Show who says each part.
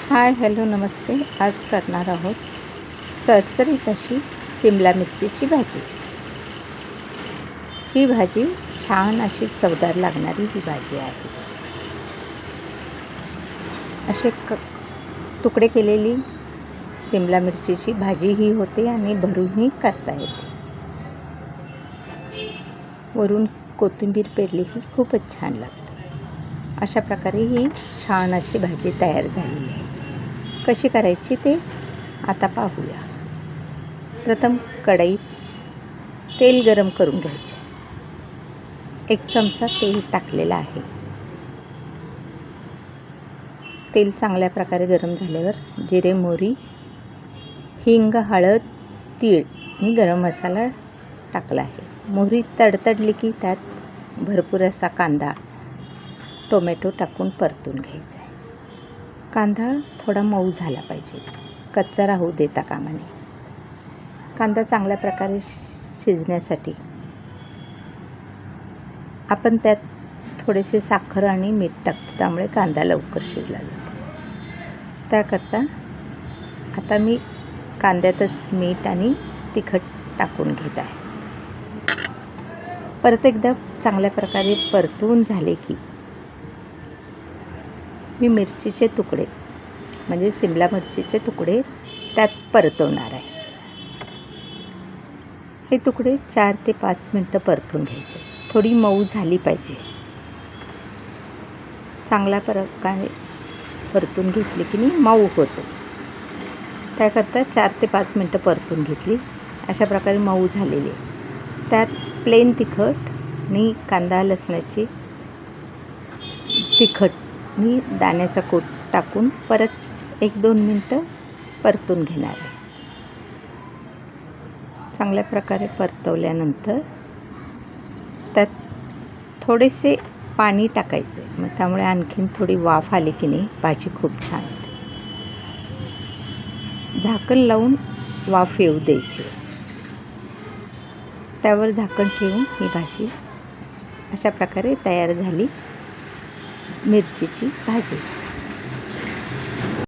Speaker 1: Hi hello नमस्ते. आज करणार आहोत चरचरीत अशी सिमला मिरचीची भाजी. ही भाजी छान अशी चवदार लागणारी ही भाजी आहे. असे तुकडे केलेली सिमला मिरचीची भाजीही होते आणि भरूनही करता येते. वरून कोथिंबीर पेरली की खूपच छान लागते. अशा प्रकारे ही छान अशी भाजी तयार झालेली आहे. कशी करायची ते आता पाहूया. प्रथम कढईत तेल गरम करून घ्यायचे. 1 चमचा तेल टाकलेला आहे. तेल चांगल्या प्रकारे गरम झाल्यावर जिरे, मोहरी, हिंग, हळद, तीळ आणि गरम मसाला टाकला आहे. मोहरी तडतडली की त्यात भरपूर असा कांदा, टोमॅटो टाकून परतून घ्यायचा आहे. कांदा थोडा मऊ झाला पाहिजे, कच्चा राहू देता कामा नये. कांदा चांगल्या प्रकारे शिजण्यासाठी आपण त्यात थोडेसे साखर आणि मीठ टाकतो, त्यामुळे कांदा लवकर शिजला जातो. त्याकरता आता मी कांद्यातच मीठ आणि तिखट टाकून घेत आहे. परत एकदा चांगल्या प्रकारे परतून झाले की मी मिरचीचे तुकडे म्हणजे सिमला मिरचीचे तुकडे त्यात परतवणार आहे. हे तुकडे 4 ते 5 मिनटं परतून घ्यायचे. थोडी मऊ झाली पाहिजे. चांगल्या प्रकारे परतून घेतली की नाही मऊ होते. त्याकरता 4 ते 5 मिनटं परतून घेतली. अशा प्रकारे मऊ झालेली. त्यात प्लेन तिखट आणि कांदा लसणाची तिखट आणि दाण्याचा कूट टाकून परत 1-2 मिनटं परतून घेणार आहे. चांगल्या प्रकारे परतवल्यानंतर त्यात थोडेसे पाणी टाकायचे. मग त्यामुळे आणखीन थोडी वाफ आली की नाही भाजी खूप छान होते. झाकण लावून वाफ येऊ द्यायची. त्यावर झाकण ठेवून ही भाजी अशा प्रकारे तयार झाली मिरचीची भाजी.